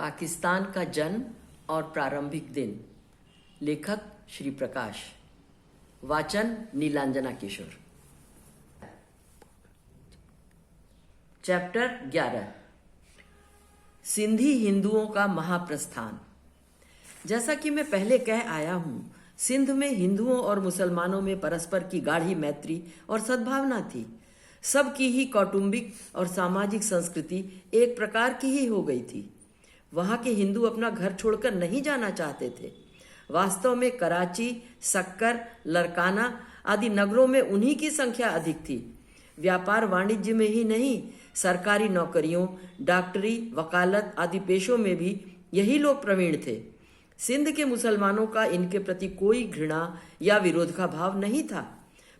पाकिस्तान का जन्म और प्रारंभिक दिन। लेखक श्री प्रकाश। वाचन नीलांजना किशोर। चैप्टर 11। सिंधी हिंदुओं का महाप्रस्थान। जैसा कि मैं पहले कह आया हूं, सिंध में हिंदुओं और मुसलमानों में परस्पर की गाढ़ी मैत्री और सद्भावना थी। सबकी ही कौटुंबिक और सामाजिक संस्कृति एक प्रकार की ही हो गई थी। वहां के हिंदू अपना घर छोड़कर नहीं जाना चाहते थे। वास्तव में कराची, सक्कर, लरकाना आदि नगरों में उन्हीं की संख्या अधिक थी। व्यापार वाणिज्य में ही नहीं, सरकारी नौकरियों, डॉक्टरी, वकालत आदि पेशों में भी यही लोग प्रवीण थे। सिंध के मुसलमानों का इनके प्रति कोई घृणा या विरोध का भाव नहीं था,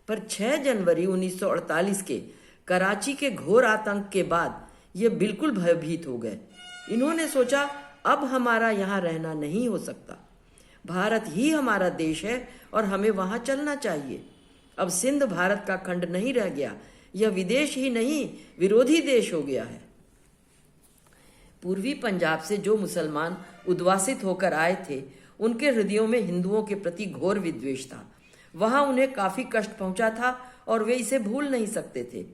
पर 6 जनवरी 1948 के कराची के घोर आतंक के बाद ये बिल्कुल भयभीत हो गए। इन्होंने सोचा, अब हमारा यहाँ रहना नहीं हो सकता। भारत ही हमारा देश है और हमें वहां चलना चाहिए। अब सिंध भारत का खंड नहीं रह गया, यह विदेश ही नहीं विरोधी देश हो गया है। पूर्वी पंजाब से जो मुसलमान उद्वासित होकर आए थे, उनके हृदयों में हिंदुओं के प्रति घोर विद्वेष था। वहां उन्हें काफी कष्ट पहुंचा था और वे इसे भूल नहीं सकते थे।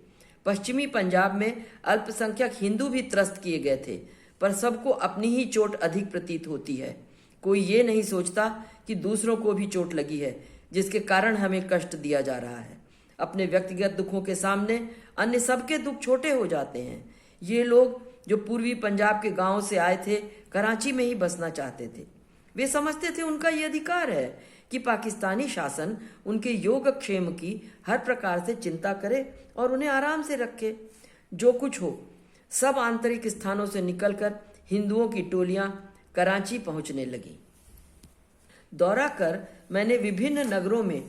पश्चिमी पंजाब में अल्पसंख्यक हिंदू भी त्रस्त किए गए थे, पर सबको अपनी ही चोट अधिक प्रतीत होती है। कोई ये नहीं सोचता कि दूसरों को भी चोट लगी है, जिसके कारण हमें कष्ट दिया जा रहा है। अपने व्यक्तिगत दुखों के सामने अन्य सबके दुख छोटे हो जाते हैं। ये लोग जो पूर्वी पंजाब के गांव से आए थे, कराची में ही बसना चाहते थे। वे समझते थे उनका ये अधिकार है कि पाकिस्तानी शासन उनके योगक्षेम की हर प्रकार से चिंता करे और उन्हें आराम से रखे। जो कुछ हो, सब आंतरिक स्थानों से निकलकर हिंदुओं की टोलियां कराची पहुंचने लगी। दौरा कर मैंने विभिन्न नगरों में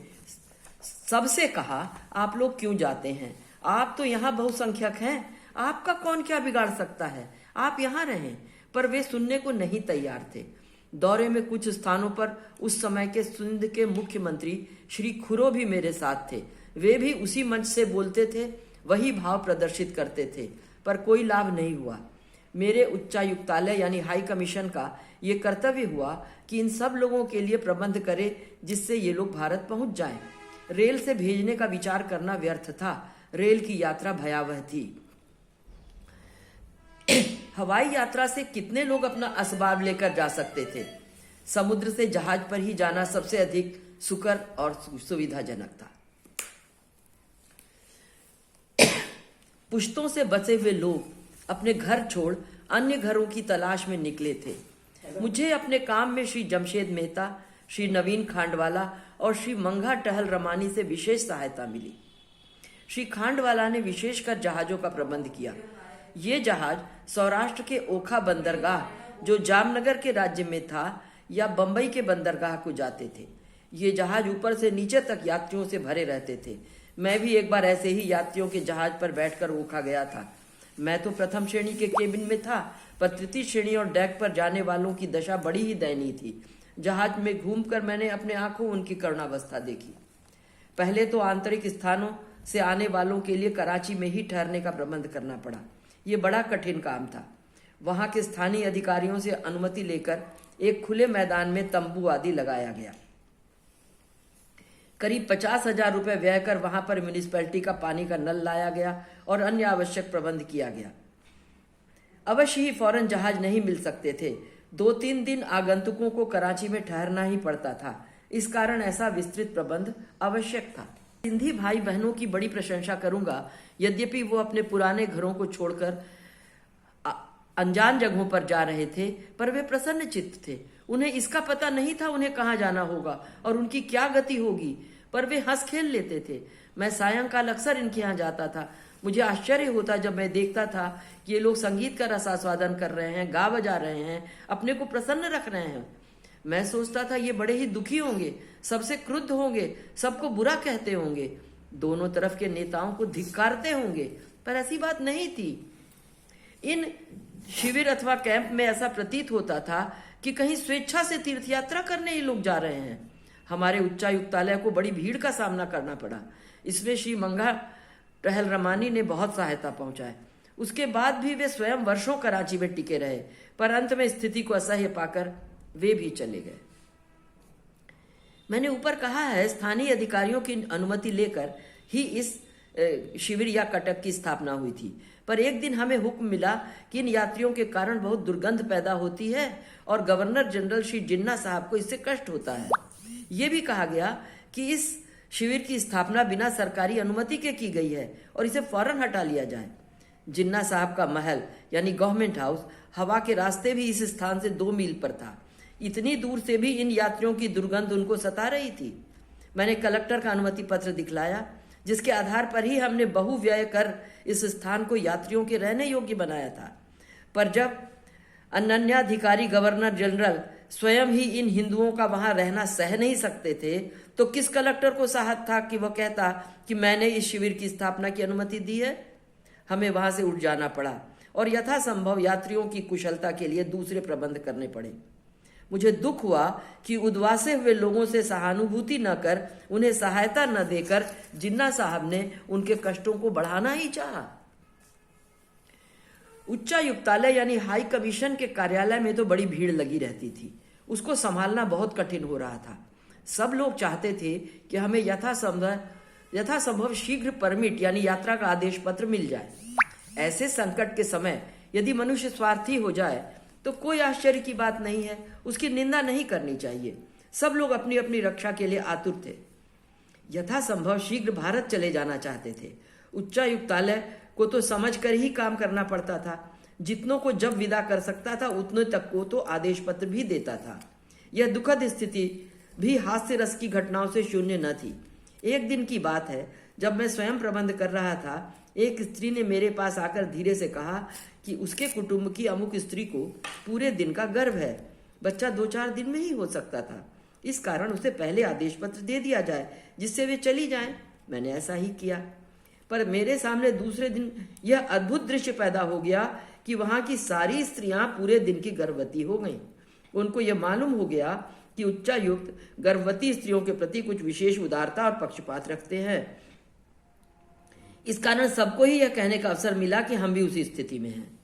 सबसे कहा, आप लोग क्यों जाते हैं? आप तो यहाँ बहुसंख्यक हैं, आपका कौन क्या बिगाड़ सकता है, आप यहाँ रहें। पर वे सुनने को नहीं तैयार थे। दौरे में कुछ स्थानों पर उस समय के सिंध के मुख्यमंत्री श्री खुरो भी मेरे साथ थे। वे भी उसी मंच से बोलते थे, वही भाव प्रदर्शित करते थे, पर कोई लाभ नहीं हुआ। मेरे उच्चायुक्तालय यानी हाई कमीशन का ये कर्तव्य हुआ कि इन सब लोगों के लिए प्रबंध करे, जिससे ये लोग भारत पहुंच जाएं। रेल से भेजने का विचार करना व्यर्थ था। रेल की यात्रा भयावह थी। हवाई यात्रा से कितने लोग अपना असबाब लेकर जा सकते थे? समुद्र से जहाज पर ही जाना सबसे अधिक सुकर और सुविधाजनक था। पुश्तों से बसे हुए लोग अपने घर छोड़ अन्य घरों की तलाश में निकले थे। मुझे अपने काम में श्री जमशेद मेहता, श्री नवीन खांडवाला और श्री मंगा टहल रमानी से विशेष सहायता मिली। श्री खांडवाला ने विशेषकर जहाजों का प्रबंध किया। ये जहाज सौराष्ट्र के ओखा बंदरगाह, जो जामनगर के राज्य में था, या बंबई के बंदरगाह को जाते थे। ये जहाज ऊपर से नीचे तक यात्रियों से भरे रहते थे। मैं भी एक बार ऐसे ही यात्रियों के जहाज पर बैठकर ओखा गया था। मैं तो प्रथम श्रेणी के केबिन में था, पर तृतीय श्रेणी और डेक पर जाने वालों की दशा बड़ी ही दयनीय थी। जहाज में घूमकर मैंने अपने आंखों उनकी करुणावस्था देखी। पहले तो आंतरिक स्थानों से आने वालों के लिए कराची में ही ठहरने का प्रबंध करना पड़ा। ये बड़ा कठिन काम था। वहां के स्थानीय अधिकारियों से अनुमति लेकर एक खुले मैदान में तंबू आदि लगाया गया। करीब 50,000 रुपए व्यय कर वहां पर म्यूनिसिपैलिटी का पानी का नल लाया गया और अन्य आवश्यक प्रबंध किया गया। अवश्य ही फौरन जहाज नहीं मिल सकते थे। 2-3 दिन आगंतुकों को कराची में ठहरना ही पड़ता था। इस कारण ऐसा विस्तृत प्रबंध आवश्यक था। सिंधी भाई बहनों की बड़ी प्रशंसा करूंगा, यद्यपि वो अपने पुराने घरों को छोड़कर अनजान जगहों पर जा रहे थे, पर वे प्रसन्न चित्त थे। उन्हें इसका पता नहीं था उन्हें कहाँ जाना होगा और उनकी क्या गति होगी, पर वे हंस खेल लेते थे। मैं सायंकाल अक्सर इनके यहाँ जाता था। मुझे आश्चर्य होता जब मैं देखता था कि ये लोग संगीत का रसास्वादन कर रहे हैं, गा बजा रहे हैं, अपने को प्रसन्न रख रहे हैं। मैं सोचता था ये बड़े ही दुखी होंगे, सबसे क्रुद्ध होंगे, सबको बुरा कहते होंगे, दोनों तरफ के नेताओं को धिक्कारते होंगे, पर ऐसी बात नहीं थी। इन शिविर अथवा कैंप में ऐसा प्रतीत होता था कि कहीं स्वेच्छा से तीर्थ यात्रा करने ये लोग जा रहे हैं। हमारे उच्चायुक्तालय को बड़ी भीड़ का सामना करना पड़ा। इसमें श्री मंगा टहल रमानी ने बहुत सहायता पहुंचाई। उसके बाद भी वे स्वयं वर्षों कराची में टिके रहे, पर अंत में स्थिति को असह्य पाकर वे भी चले गए। मैंने ऊपर कहा है, स्थानीय अधिकारियों की अनुमति लेकर ही इस शिविर या कटक की स्थापना हुई थी, पर एक दिन हमें हुक्म मिला कि इन यात्रियों के कारण बहुत दुर्गंध पैदा होती है और गवर्नर जनरल श्री जिन्ना साहब को इससे कष्ट होता है। ये भी कहा गया कि इस शिविर की स्थापना बिना सरकारी अनुमति के की गई है और इसे फौरन हटा लिया जाए। जिन्ना साहब का महल यानी गवर्नमेंट हाउस हवा के रास्ते भी इस स्थान से 2 मील पर था। इतनी दूर से भी इन यात्रियों की दुर्गंध उनको सता रही थी। मैंने कलेक्टर का अनुमति पत्र दिखलाया, जिसके आधार पर ही हमने बहुव्यय कर इस स्थान को यात्रियों के रहने योग्य बनाया था। पर जब अनन्याधिकारी गवर्नर जनरल स्वयं ही इन हिंदुओं का वहां रहना सह नहीं सकते थे, तो किस कलेक्टर को साहस था कि वह कहता कि मैंने इस शिविर की स्थापना की अनुमति दी है। हमें वहां से उठ जाना पड़ा और यथासंभव यात्रियों की कुशलता के लिए दूसरे प्रबंध करने पड़े। मुझे दुख हुआ कि उद्वासे हुए लोगों से सहानुभूति न कर, उन्हें सहायता न देकर जिन्ना साहब ने उनके कष्टों को बढ़ाना ही चाहा। उच्चायुक्तालय यानी हाई कमीशन के कार्यालय में तो बड़ी भीड़ लगी रहती थी। उसको संभालना बहुत कठिन हो रहा था। सब लोग चाहते थे कि हमें यथासंभव शीघ्र परमिट यानी यात्रा का आदेश पत्र मिल जाए। ऐसे संकट के समय यदि मनुष्य स्वार्थी हो जाए तो कोई आश्चर्य की बात नहीं है, उसकी निंदा नहीं करनी चाहिए। सब लोग अपनी अपनी रक्षा के लिए आतुर थे। यथासंभव शीघ्र भारत चले जाना चाहते थे। उच्चायुक्तालय को तो समझकर ही काम करना पड़ता था। जितनों को जब विदा कर सकता था उतने तक को तो आदेश पत्र भी देता था। यह दुखद स्थिति भी हास्य रस की घटनाओं से शून्य न थी। एक दिन की बात है, जब मैं स्वयं प्रबंध कर रहा था, एक स्त्री ने मेरे पास आकर धीरे से कहा कि उसके कुटुंब की अमुक स्त्री को पूरे दिन का गर्भ है, बच्चा 2-4 दिन में ही हो सकता था, इस कारण उसे पहले आदेश पत्र दे दिया जाए जिससे वे चली जाएं। मैंने ऐसा ही किया, पर मेरे सामने दूसरे दिन यह अद्भुत दृश्य पैदा हो गया कि वहां की सारी स्त्रियां पूरे दिन की गर्भवती हो गईं। उनको यह मालूम हो गया कि उच्चायुक्त गर्भवती स्त्रियों के प्रति कुछ विशेष उदारता और पक्षपात रखते हैं। इस कारण सबको ही यह कहने का अवसर मिला कि हम भी उसी स्थिति में हैं।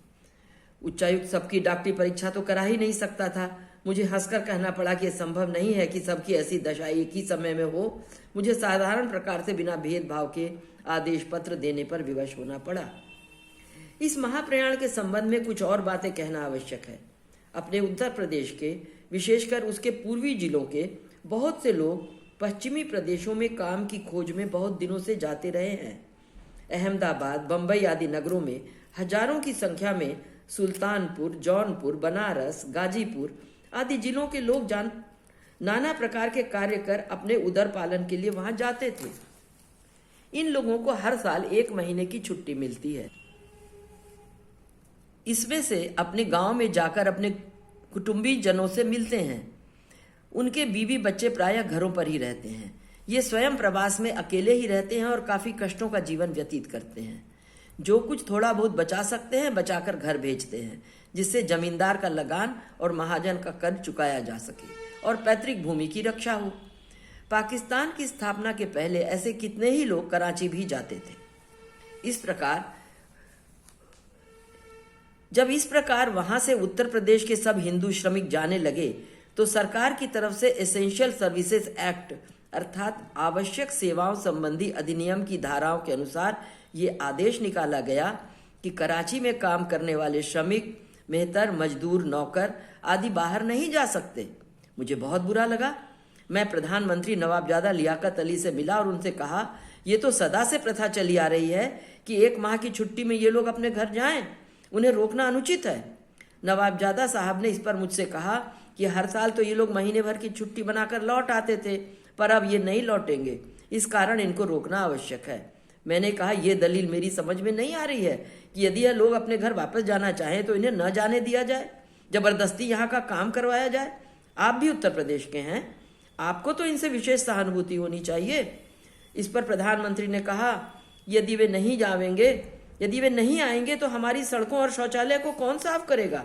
उच्चायुक्त सबकी डॉक्टरी परीक्षा तो करा ही नहीं सकता था। मुझे हंसकर कहना पड़ा कि यह संभव नहीं है कि सबकी ऐसी दशा एक ही समय में हो। मुझे साधारण प्रकार से बिना भेदभाव के आदेश पत्र देने पर विवश होना पड़ा। इस महाप्रयाण के संबंध में कुछ और बातें कहना आवश्यक है। अपने उत्तर प्रदेश के, विशेषकर उसके पूर्वी जिलों के बहुत से लोग पश्चिमी प्रदेशों में काम की खोज में बहुत दिनों से जाते रहे हैं। अहमदाबाद, बंबई आदि नगरों में हजारों की संख्या में सुल्तानपुर, जौनपुर, बनारस, गाजीपुर आदि जिलों के लोग नाना प्रकार के कार्य कर अपने उदर पालन के लिए वहां जाते थे। इन लोगों को हर साल 1 महीने की छुट्टी मिलती है। इसमें से अपने गांव में जाकर अपने कुटुंबी जनों से मिलते हैं। उनके बीवी बच्चे प्रायः घरों पर ही रहते हैं। ये स्वयं प्रवास में अकेले ही रहते हैं और काफी कष्टों का जीवन व्यतीत करते हैं। जो कुछ थोड़ा बहुत बचा सकते हैं बचाकर घर भेजते हैं, जिससे जमींदार का लगान और महाजन का कर्ज चुकाया जा सके और पैतृक भूमि की रक्षा हो। पाकिस्तान की स्थापना के पहले ऐसे कितने ही लोग कराची भी जाते थे। जब इस प्रकार वहां से उत्तर प्रदेश के सब हिंदू श्रमिक जाने लगे तो सरकार की तरफ से एसेंशियल सर्विसेज एक्ट अर्थात आवश्यक सेवाओं संबंधी अधिनियम की धाराओं के अनुसार ये आदेश निकाला गया कि कराची में काम करने वाले श्रमिक, मेहतर, मजदूर, नौकर आदि बाहर नहीं जा सकते। मुझे बहुत बुरा लगा। मैं प्रधानमंत्री नवाबजादा लियाकत अली से मिला और उनसे कहा, ये तो सदा से प्रथा चली आ रही है कि 1 माह की छुट्टी में ये लोग अपने घर जाएं, उन्हें रोकना अनुचित है। नवाबजादा साहब ने इस पर मुझसे कहा कि हर साल तो ये लोग महीने भर की छुट्टी बनाकर लौट आते थे, पर अब ये नहीं लौटेंगे, इस कारण इनको रोकना आवश्यक है। मैंने कहा, यह दलील मेरी समझ में नहीं आ रही है कि यदि यह लोग अपने घर वापस जाना चाहें तो इन्हें न जाने दिया जाए, जबरदस्ती यहाँ का काम करवाया जाए। आप भी उत्तर प्रदेश के हैं, आपको तो इनसे विशेष सहानुभूति होनी चाहिए। इस पर प्रधानमंत्री ने कहा, यदि वे नहीं आएंगे तो हमारी सड़कों और शौचालय को कौन साफ करेगा।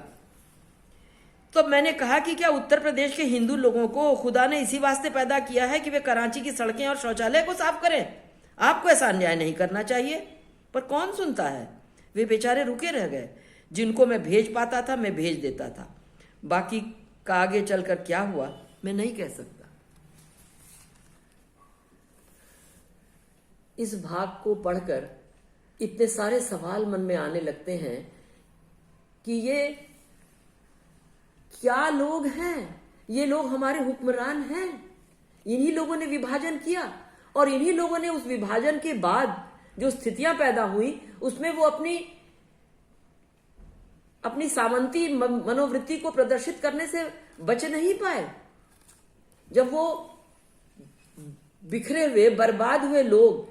तो मैंने कहा कि क्या उत्तर प्रदेश के हिंदू लोगों को खुदा ने इसी वास्ते पैदा किया है कि वे कराची की सड़कें और शौचालय को साफ करें? आपको ऐसा अन्याय नहीं करना चाहिए। पर कौन सुनता है। वे बेचारे रुके रह गए। जिनको मैं भेज पाता था मैं भेज देता था, बाकी का आगे चलकर क्या हुआ मैं नहीं कह सकता। इस भाग को पढ़कर इतने सारे सवाल मन में आने लगते हैं कि ये क्या लोग हैं? ये लोग हमारे हुक्मरान हैं। इन्हीं लोगों ने विभाजन किया और इन्हीं लोगों ने उस विभाजन के बाद जो स्थितियां पैदा हुई उसमें वो अपनी सामंती मनोवृत्ति को प्रदर्शित करने से बच नहीं पाए। जब वो बिखरे हुए बर्बाद हुए लोग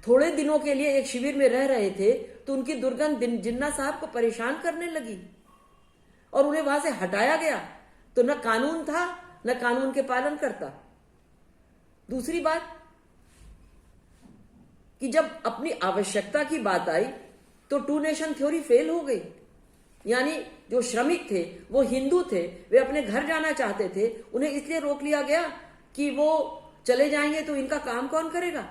थोड़े दिनों के लिए एक शिविर में रह रहे थे तो उनकी दुर्गंध जिन्ना साहब को परेशान करने लगी और उन्हें वहां से हटाया गया। तो न कानून था न कानून के पालन करता। दूसरी बात कि जब अपनी आवश्यकता की बात आई तो टू नेशन थ्योरी फेल हो गई। यानी जो श्रमिक थे वो हिंदू थे, वे अपने घर जाना चाहते थे, उन्हें इसलिए रोक लिया गया कि वो चले जाएंगे तो इनका काम कौन करेगा।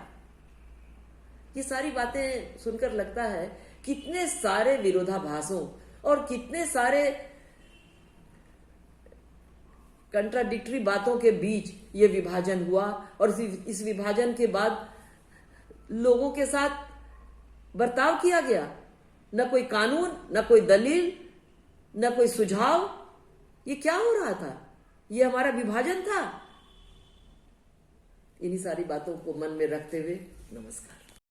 ये सारी बातें सुनकर लगता है कितने सारे विरोधाभासों और कितने सारे कंट्राडिक्टरी बातों के बीच ये विभाजन हुआ और इस विभाजन के बाद लोगों के साथ बर्ताव किया गया। न कोई कानून, न कोई दलील, न कोई सुझाव। ये क्या हो रहा था? ये हमारा विभाजन था। इन्हीं सारी बातों को मन में रखते हुए नमस्कार।